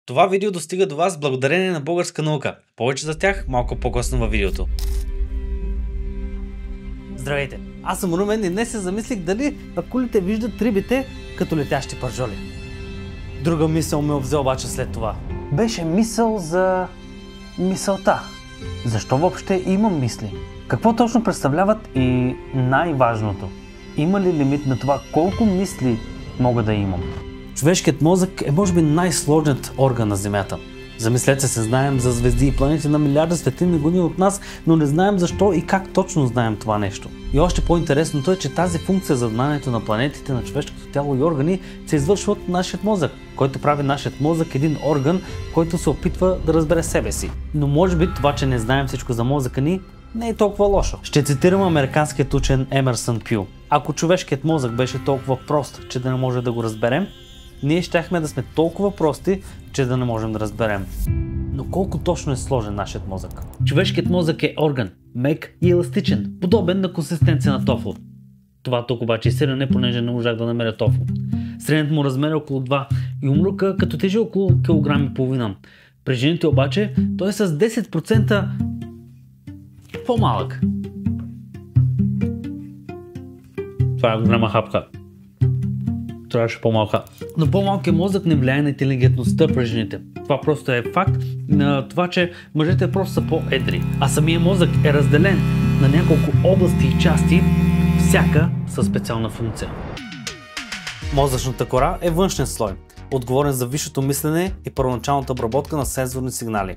Това видео достига до вас благодарение на Българска наука. Повече за тях малко по-късно във видеото. Здравейте, аз съм Румен и днес се замислих дали акулите виждат рибите като летящи пържоли. Друга мисъл ме обзе обаче след това. Беше мисъл за мисълта. Защо въобще имам мисли? Какво точно представляват и най-важното? Има ли лимит на това колко мисли мога да имам? Човешкият мозък е може би най-сложният орган на Земята. Замислете се, знаем за звезди и планети на милиарда светлинни години от нас, но не знаем защо и как точно знаем това нещо. И още по-интересното е, че тази функция за знанието на планетите, на човешкото тяло и органи се извършва от нашия мозък, който прави нашият мозък един орган, който се опитва да разбере себе си. Но може би това, че не знаем всичко за мозъка ни, не е толкова лошо. Ще цитирам американският учен Емърсън Пю. Ако човешкият мозък беше толкова прост, че да не може да го разберем, ние щяхме да сме толкова прости, че да не можем да разберем. Но колко точно е сложен нашият мозък? Човешкият мозък е орган, мек и еластичен, подобен на консистенция на тофу. Това тук обаче е сирене, понеже не можах да намеря тофу. Средният му размер е около 2 и умрука като тежи около килограм и половина. При жените обаче той е с 10% по-малък. Това е голяма хапка. Трябваше по-малка. Но по-малкият мозък не влияе на интелигентността при жените. Това просто е факт на това, че мъжете просто са по-едри. А самия мозък е разделен на няколко области и части, всяка със специална функция. Мозъчната кора е външен слой, отговорен за висшето мислене и първоначалната обработка на сензорни сигнали.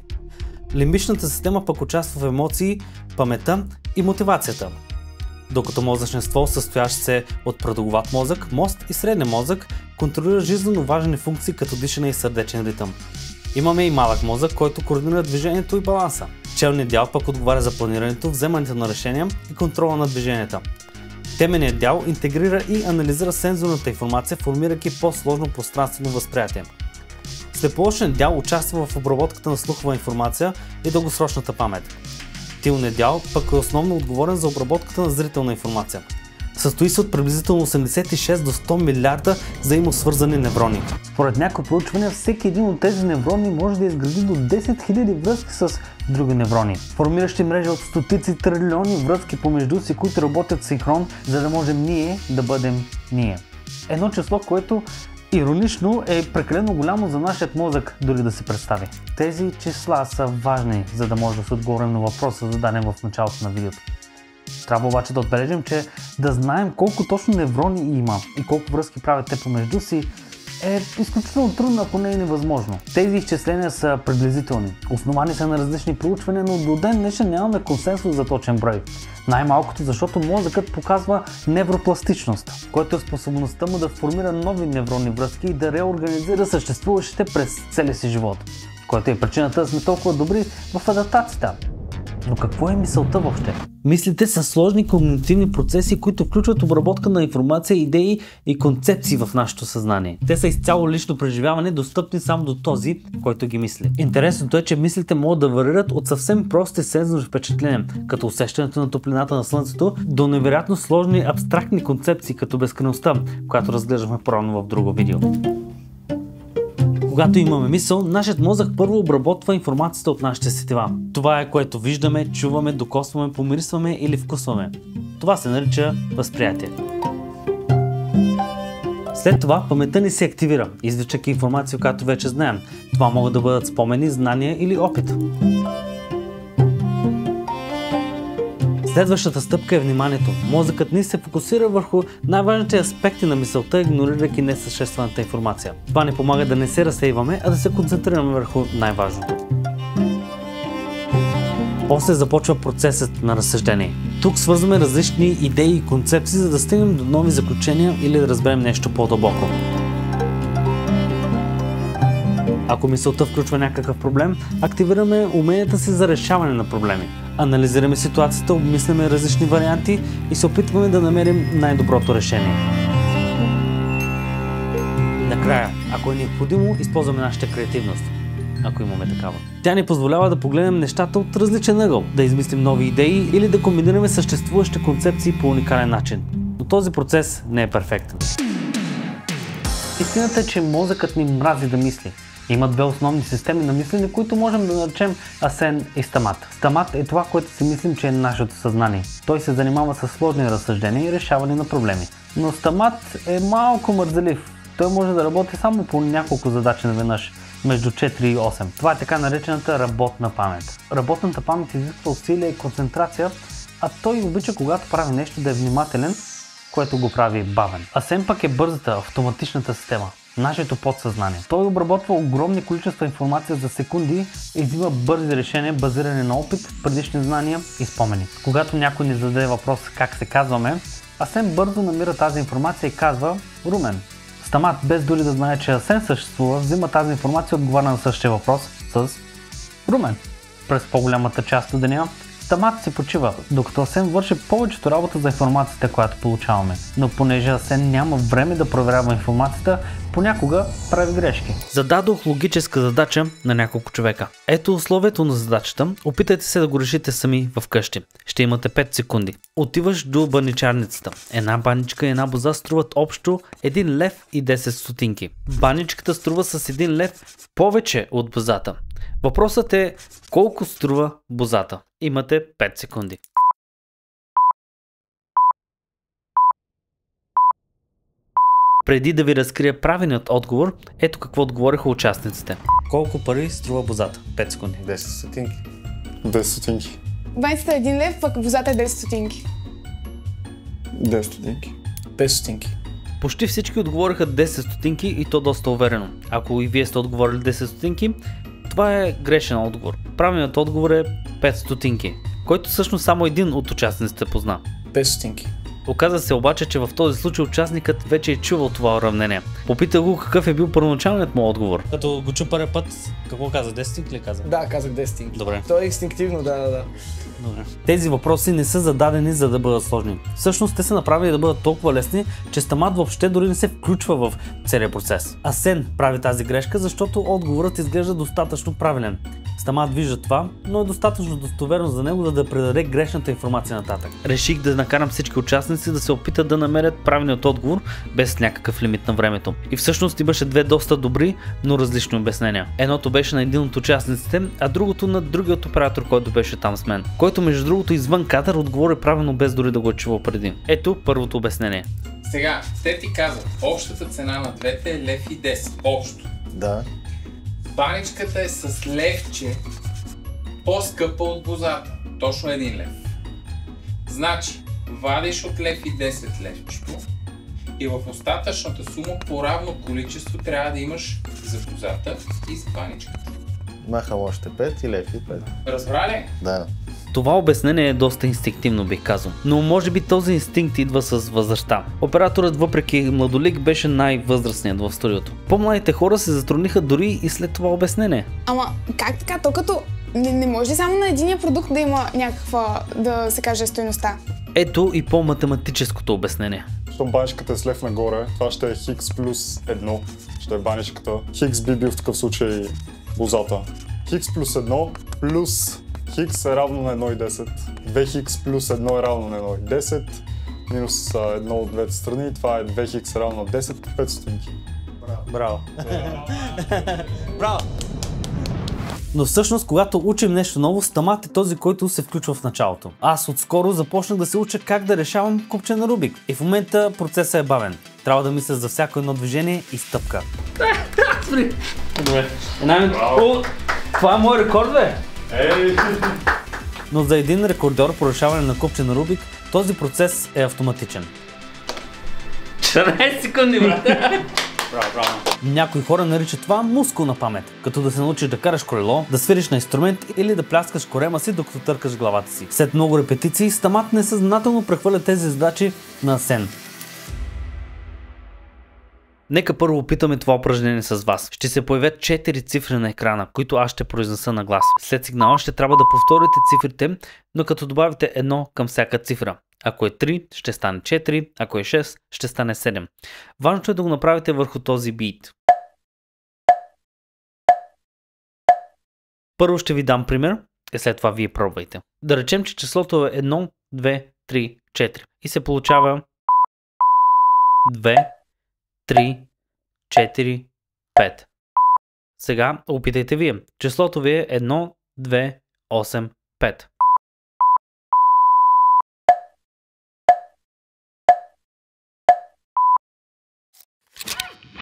Лимбичната система пък участва в емоции, паметта и мотивацията. Докато мозъчният ствол, състоящ се от продълговат мозък, мост и среден мозък, контролира жизненно важни функции като дишане и сърдечен ритъм. Имаме и малък мозък, който координира движението и баланса. Челният дял пък отговаря за планирането, вземането на решения и контрола на движенията. Теменият дял интегрира и анализира сензорната информация, формирайки по-сложно пространствено възприятие. Слепоочният дял участва в обработката на слухова информация и дългосрочната памет. Тилният дял пък е основно отговорен за обработката на зрителна информация. Състои се от приблизително 86 до 100 милиарда взаимосвързани неврони. Според някои проучвания, всеки един от тези неврони може да изгради до 10 000 връзки с други неврони, формиращи мрежа от стотици трилиони връзки помежду си, които работят синхрон, за да можем ние да бъдем ние. Едно число, което иронично е прекалено голямо за нашият мозък дори да се представи. Тези числа са важни, за да може да се отговорим на въпроса, зададен в началото на видеото. Трябва обаче да отбележим, че да знаем колко точно неврони има и колко връзки правят те помежду си е изключително трудно, ако не е невъзможно. Тези изчисления са приблизителни, основани са на различни проучвания, но до ден днешен нямаме консенсус за точен брой. Най-малкото, защото мозъкът показва невропластичност, което е способността му да формира нови невронни връзки и да реорганизира съществуващите през целия си живот, което е причината да сме толкова добри в адаптацията. Но какво е мисълта въобще? Мислите са сложни когнитивни процеси, които включват обработка на информация, идеи и концепции в нашето съзнание. Те са изцяло лично преживяване, достъпни само до този, който ги мисли. Интересното е, че мислите могат да варират от съвсем прости сензорни впечатления, като усещането на топлината на слънцето, до невероятно сложни абстрактни концепции, като безкрайността, която разглеждахме по-рано в друго видео. Когато имаме мисъл, нашият мозък първо обработва информацията от нашите сетива. Това е което виждаме, чуваме, докосваме, помирисваме или вкусваме. Това се нарича възприятие. След това паметта ни се активира, извличайки информация, която вече знаем. Това могат да бъдат спомени, знания или опит. Следващата стъпка е вниманието. Мозъкът ни се фокусира върху най-важните аспекти на мисълта, игнорирайки несъществената информация. Това ни помага да не се разсейваме, а да се концентрираме върху най-важното. После започва процесът на разсъждение. Тук свързваме различни идеи и концепции, за да стигнем до нови заключения или да разберем нещо по-дълбоко. Ако мисълта включва някакъв проблем, активираме уменията си за решаване на проблеми. Анализираме ситуацията, обмисляме различни варианти и се опитваме да намерим най-доброто решение. Накрая, ако е необходимо, използваме нашата креативност, ако имаме такава. Тя ни позволява да погледнем нещата от различен ъгъл, да измислим нови идеи или да комбинираме съществуващи концепции по уникален начин. Но този процес не е перфектен. Истината е, че мозъкът ни мрази да мисли. Има две основни системи на мислене, които можем да наречем Асен и Стамат. Стамат е това, което си мислим, че е нашето съзнание. Той се занимава с сложни разсъждения и решаване на проблеми. Но Стамат е малко мързелив. Той може да работи само по няколко задачи наведнъж, между 4 и 8. Това е така наречената работна памет. Работната памет изисква усилие и концентрация, а той обича, когато прави нещо, да е внимателен, което го прави бавен. Асен пък е бързата, автоматичната система, нашето подсъзнание. Той обработва огромни количества информация за секунди и взима бързи решения, базирани на опит, предишни знания и спомени. Когато някой ни зададе въпрос как се казваме, Асен бързо намира тази информация и казва Румен. Стамат, без дори да знае, че Асен съществува, взима тази информация и отговаря на същия въпрос с Румен. През по-голямата част от деня Стамат си почива, докато Асен върши повечето работа за информацията, която получаваме. Но понеже Асен няма време да проверява информацията, понякога прави грешки. Зададох логическа задача на няколко човека. Ето условието на задачата, опитайте се да го решите сами вкъщи. Ще имате 5 секунди. Отиваш до баничарницата. Една баничка и една боза струват общо 1 лев и 10 стотинки. Баничката струва с 1 лев повече от бозата. Въпросът е колко струва бозата. Имате 5 секунди. Преди да ви разкрия правилният отговор, ето какво отговориха участниците. Колко пари струва бозата? 5 секунди. 10 стотинки. 10 стотинки. Баницата е 1 лев, пък бозата е 10 стотинки. 10 стотинки. 5 стотинки. Почти всички отговориха 10 стотинки и то доста уверено. Ако и вие сте отговорили 10 стотинки, това е грешен отговор. Правилният отговор е 5 стотинки, който всъщност само един от участниците позна. 5 стотинки. Оказа се обаче, че в този случай участникът вече е чувал това уравнение. Попитах го какъв е бил първоначалният му отговор. Като го чу първия път, какво каза? 10 стотинки ли каза? Да, казах 10 стотинки. Добре. То е инстинктивно, да. Добре. Тези въпроси не са зададени за да бъдат сложни. Всъщност те са направени да бъдат толкова лесни, че Стамат въобще дори не се включва в целия процес. Асен прави тази грешка, защото отговорът изглежда достатъчно правилен. Стамат вижда това, но е достатъчно достоверно за него да предаде грешната информация нататък. Реших да накарам всички участници да се опитат да намерят правилният отговор без някакъв лимит на времето. И всъщност имаше две доста добри, но различни обяснения. Едното беше на един от участниците, а другото на другият оператор, който беше там с мен. Който между другото извън кадър отговори правилно без дори да го е чувал преди. Ето първото обяснение. Сега, те ти казват, общата цена на двете е лев и 10. Общо. Да. Баничката е с левче по-скъпа от бозата. Точно 1 лев. Значи, вадиш от лев и 10 левчето и в остатъчната сума по равно количество трябва да имаш за бозата и за баничката. Махам още 5 и лев и 5. Разбра ли? Да. Това обяснение е доста инстинктивно, бих казал. Но може би този инстинкт идва с възрастта. Операторът, въпреки младолик, беше най-възрастният в студиото. По-младите хора се затрудниха дори и след това обяснение. Ама как така? То като не може ли само на единия продукт да има някаква, да се каже, стойността? Ето и по-математическото обяснение. Щом баничката е с лев нагоре, това ще е хикс плюс 1, ще е баничката. Хикс би бил в такъв случай бозата. Хикс плюс 1 плюс хикс е равно на 1,10. 2 хикс плюс 1 е равно на 1,10. Минус 1 от двете страни, това е 2 хикс е равно на 10 по 5 стотинки. Браво. Браво. Но всъщност, когато учим нещо ново, Стамат е този, който се включва в началото. Аз отскоро започнах да се уча как да решавам купче на Рубик. И в момента процесът е бавен. Трябва да мисля за всяко едно движение и стъпка. Добре. Това е мой рекорд, бе! Но за един рекордьор по решаване на купче на Рубик, този процес е автоматичен. 14 секунди, брат! Браво. Някои хора наричат това мускулна памет, като да се научиш да караш колело, да свириш на инструмент или да пляскаш корема си, докато търкаш главата си. След много репетиции, Стамат несъзнателно прехвърля тези задачи на Асен. Нека първо опитаме това упражнение с вас. Ще се появят 4 цифри на екрана, които аз ще произнеса на глас. След сигнала ще трябва да повторите цифрите, но като добавите 1 към всяка цифра. Ако е 3, ще стане 4, ако е 6, ще стане 7. Важното е да го направите върху този бит. Първо ще ви дам пример и след това вие пробвайте. Да речем, че числото е 1, 2, 3, 4 и се получава 2, 3, 4, 5. Сега опитайте вие. Числото ви е 1, 2, 8, 5.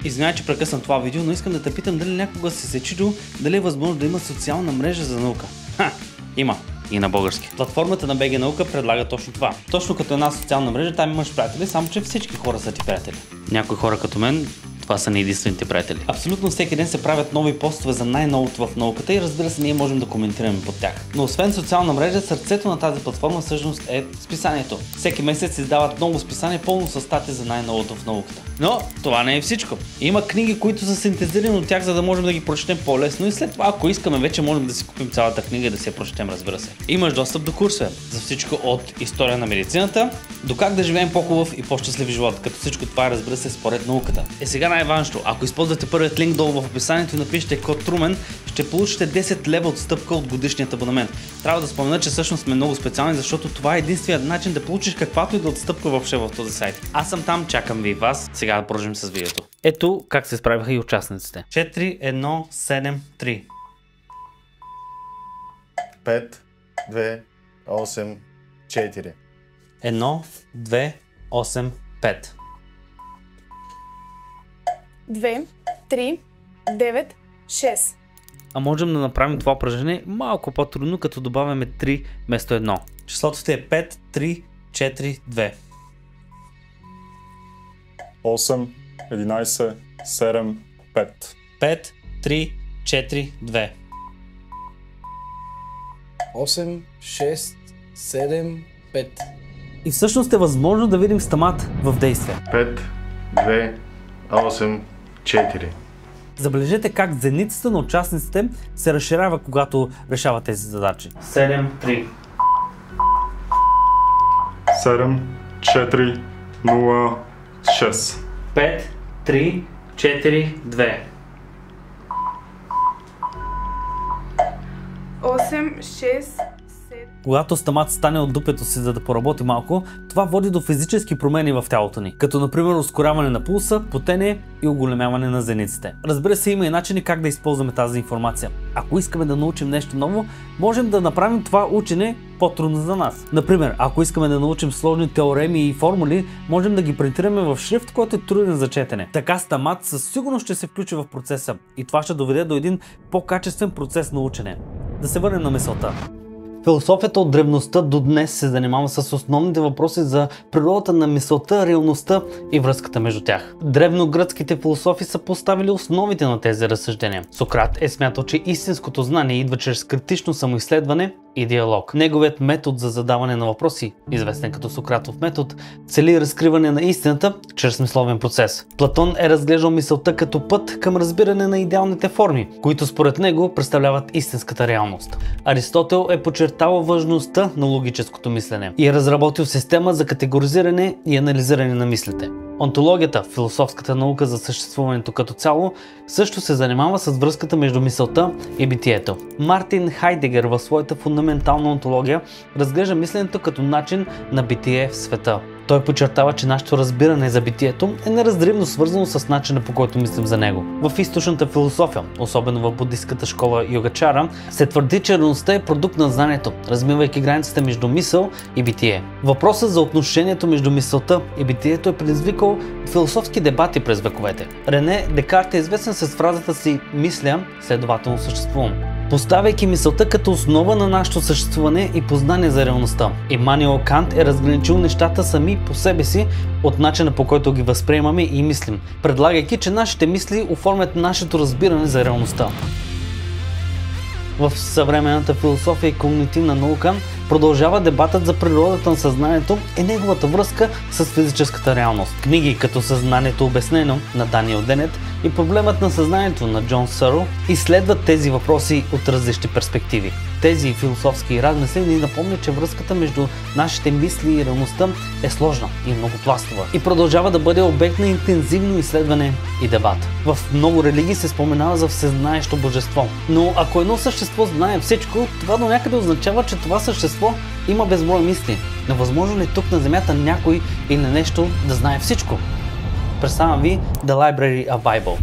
Извинявай, че прекъсвам това видео, но искам да те питам дали някога си се чудил дали е възможно да има социална мрежа за наука. Има. И на български. Платформата на БГ Наука предлага точно това. Точно като една социална мрежа, там имаш приятели, само че всички хора са ти приятели. Някои хора като мен, това са не единствените приятели. Абсолютно всеки ден се правят нови постове за най-новото в науката и разбира се, ние можем да коментираме под тях. Но освен социална мрежа, сърцето на тази платформа всъщност е списанието. Всеки месец се издават ново списание, пълно с статии за най-новото в науката. Но това не е всичко. Има книги, които са синтезирани от тях, за да можем да ги прочетем по-лесно и след това, ако искаме, вече можем да си купим цялата книга и да си я прочетем, разбира се. Имаш достъп до курсове за всичко от история на медицината до как да живеем по-хубав и по-щастлив живот, като всичко това, разбира се, според науката. Сега най-важното, ако използвате първият линк долу в описанието и напишете код Трумен, ще получите 10 лева отстъпка от годишният абонамент. Трябва да спомена, че всъщност сме много специални, защото това е единственият начин да получиш каквато и да отстъпка въобще в този сайт. Аз съм там, чакам ви и вас. Сега да продължим с видеото. Ето как се справиха и участниците. 4, 1, 7, 3. 5, 2, 8, 4. 1, 2, 8, 5. 2, 3, 9, 6. А можем да направим това упражнение малко по-трудно, като добавяме 3 вместо 1. Числото ти е 5, 3, 4, 2. 8, 11, 7, 5. 5, 3, 4, 2. 8, 6, 7, 5. И всъщност е възможно да видим стамат в действие. 5, 2, 8, 4. Забележете как зеницата на участниците се разширява, когато решава тези задачи. 7, 3. 7, 4, 0, 6. 5, 3, 4, 2. 8, 6, 7. Когато стамат стане от дупето си, за да поработи малко, това води до физически промени в тялото ни, като например ускоряване на пулса, потение и оголемяване на зениците. Разбира се, има и начини как да използваме тази информация. Ако искаме да научим нещо ново, можем да направим това учене по-трудно за нас. Например, ако искаме да научим сложни теореми и формули, можем да ги принтираме в шрифт, който е труден за четене. Така стамат със сигурност ще се включи в процеса и това ще доведе до един по-качествен процес на учене. Да се върнем на мисълта. Философията от древността до днес се занимава с основните въпроси за природата на мисълта, реалността и връзката между тях. Древногръцките философи са поставили основите на тези разсъждения. Сократ е смятал, че истинското знание идва чрез критично самоизследване и диалог. Неговият метод за задаване на въпроси, известен като Сократов метод, цели разкриване на истината чрез смисловен процес. Платон е разглеждал мисълта като път към разбиране на идеалните форми, които според него представляват истинската реалност. Аристотел е подчертавал важността на логическото мислене и е разработил система за категоризиране и анализиране на мислите. Онтологията, философската наука за съществуването като цяло, също се занимава с връзката между мисълта и битието. Мартин Хайдегер в своята фундаментална онтология разглежда мисленето като начин на битие в света. Той подчертава, че нашето разбиране за битието е неразривно свързано с начина, по който мислим за него. В източната философия, особено в буддистката школа Йогачара, се твърди, че реалността е продукт на знанието, размивайки границите между мисъл и битие. Въпросът за отношението между мисълта и битието е предизвикал философски дебати през вековете. Рене Декарт е известен с фразата си «Мисля, следователно съществувам», поставяйки мисълта като основа на нашето съществуване и познание за реалността. Имануел Кант е разграничил нещата сами по себе си от начина, по който ги възприемаме и мислим, предлагайки, че нашите мисли оформят нашето разбиране за реалността. В съвременната философия и когнитивна наука продължава дебатът за природата на съзнанието и неговата връзка с физическата реалност. Книги като Съзнанието обяснено на Даниел Денет и Проблемът на съзнанието на Джон Сърл изследват тези въпроси от различни перспективи. Тези философски размисли ни напомнят, че връзката между нашите мисли и реалността е сложна и многопластова и продължава да бъде обект на интензивно изследване и дебат. В много религии се споменава за всезнаещо божество. Но ако едно същество знае всичко, това до някъде означава, че това същество има безброй мисли. Но възможно ли тук на Земята някой или нещо да знае всичко? Представям ви The Library of Bible.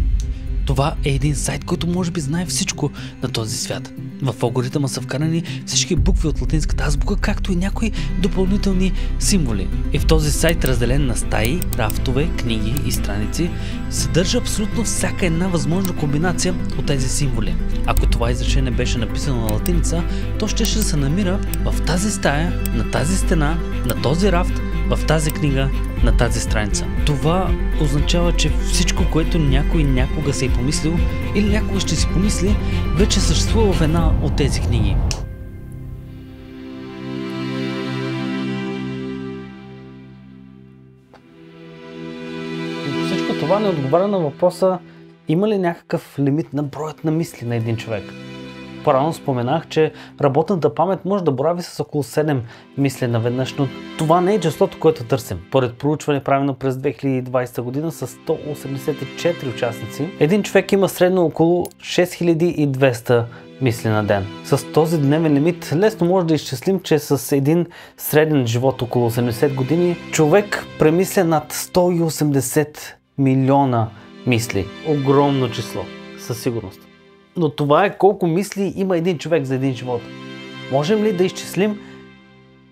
Това е един сайт, който може би знае всичко на този свят. В алгоритъма са вкарани всички букви от латинската азбука, както и някои допълнителни символи. И в този сайт, разделен на стаи, рафтове, книги и страници, съдържа абсолютно всяка една възможна комбинация от тези символи. Ако това изречение беше написано на латиница, то ще се намира в тази стая, на тази стена, на този рафт, в тази книга, на тази страница. Това означава, че всичко, което някой някога се е помислил или някога ще си помисли, вече съществува в една от тези книги. Всичко това не отговаря на въпроса има ли някакъв лимит на броят на мисли на един човек. По-рано споменах, че работната памет може да борави с около 7 мисли наведнъж, но това не е числото, което търсим. Поред проучване, правено през 2020 година с 184 участници, един човек има средно около 6200 мисли на ден. С този дневен лимит лесно може да изчислим, че с един среден живот около 80 години, човек премисля над 180 милиона мисли. Огромно число, със сигурност. Но това е колко мисли има един човек за един живот. Можем ли да изчислим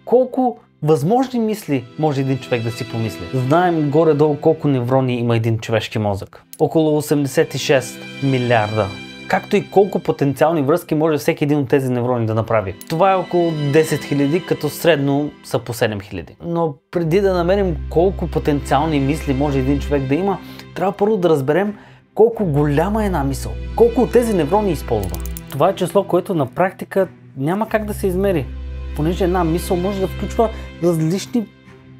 колко възможни мисли може един човек да си помисли? Знаем горе-долу колко неврони има един човешки мозък. Около 86 милиарда. Както и колко потенциални връзки може всеки един от тези неврони да направи. Това е около 10 000, като средно са по 7 000. Но преди да намерим колко потенциални мисли може един човек да има, трябва първо да разберем колко голяма е една мисъл, колко от тези неврони използва. Това е число, което на практика няма как да се измери, понеже една мисъл може да включва различни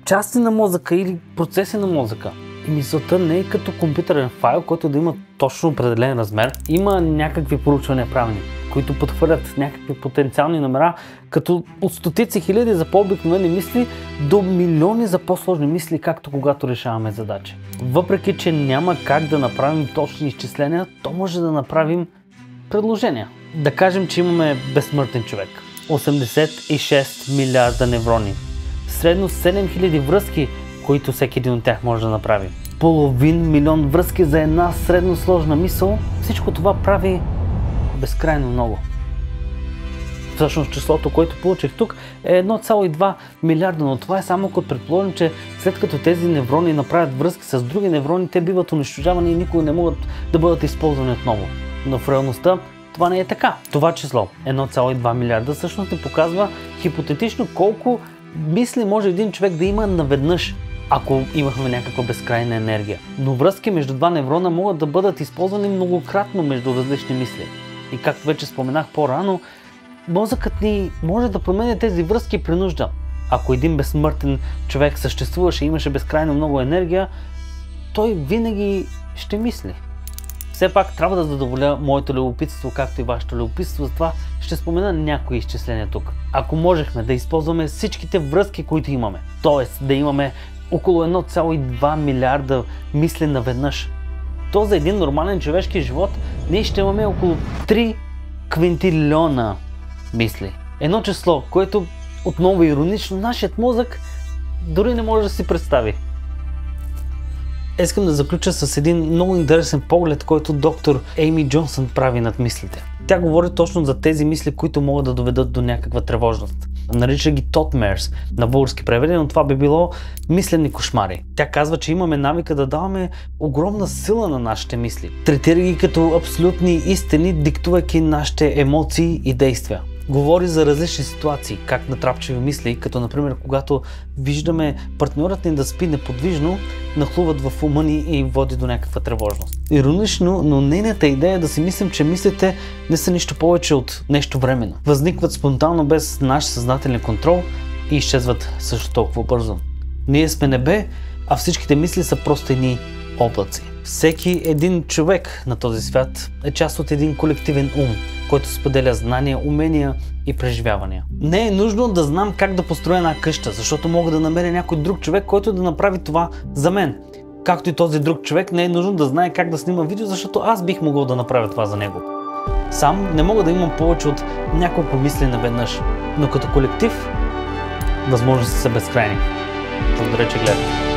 части на мозъка или процеси на мозъка. И мисълта не е като компютърен файл, който да има точно определен размер. Има някакви проучвания правени, които подхвърлят някакви потенциални номера, като от стотици хиляди за по-обикновени мисли до милиони за по-сложни мисли, както когато решаваме задачи. Въпреки че няма как да направим точни изчисления, то може да направим предложения. Да кажем, че имаме безсмъртен човек. 86 милиарда неврони. Средно 7000 връзки, които всеки един от тях може да направи. Половин милион връзки за една средно сложна мисъл. Всичко това прави безкрайно много. Всъщност числото, което получих тук е 1,2 милиарда, но това е само като предположим, че след като тези неврони направят връзки с други неврони, те биват унищожавани и никога не могат да бъдат използвани отново. Но в реалността това не е така. Това число 1,2 милиарда всъщност ни показва хипотетично колко мисли може един човек да има наведнъж, ако имахме някаква безкрайна енергия. Но връзки между два неврона могат да бъдат използвани многократно между различни мисли. И както вече споменах по-рано, мозъкът ни може да променя тези връзки при нужда. Ако един безсмъртен човек съществуваше и имаше безкрайно много енергия, той винаги ще мисли. Все пак трябва да задоволя моето любопитство, както и вашето любопитство, затова ще спомена някои изчисления тук. Ако можехме да използваме всичките връзки, които имаме, т.е. да имаме около 1,2 милиарда мисли наведнъж, то за един нормален човешки живот ние ще имаме около 3 квинтилиона мисли. Едно число, което отново иронично нашият мозък дори не може да си представи. Искам да заключа с един много интересен поглед, който доктор Ейми Джонсън прави над мислите. Тя говори точно за тези мисли, които могат да доведат до някаква тревожност. Нарича ги nightmares на български преведение, но това би било мислени кошмари. Тя казва, че имаме навика да даваме огромна сила на нашите мисли, третира ги като абсолютни истини, диктувайки нашите емоции и действия. Говори за различни ситуации, как натрапчиви мисли, като например когато виждаме партньорът ни да спи неподвижно, нахлуват в ума ни и води до някаква тревожност. Иронично, но нейната идея е да си мислим, че мислите не са нищо повече от нещо временно. Възникват спонтанно без наш съзнателен контрол и изчезват също толкова бързо. Ние сме небе, а всичките мисли са просто едни облаци. Всеки един човек на този свят е част от един колективен ум, който споделя знания, умения и преживявания. Не е нужно да знам как да построя една къща, защото мога да намеря някой друг човек, който да направи това за мен. Както и този друг човек не е нужно да знае как да снима видео, защото аз бих могъл да направя това за него. Сам не мога да имам повече от няколко мисли наведнъж, но като колектив възможностите са безкрайни. Благодаря, че гледате.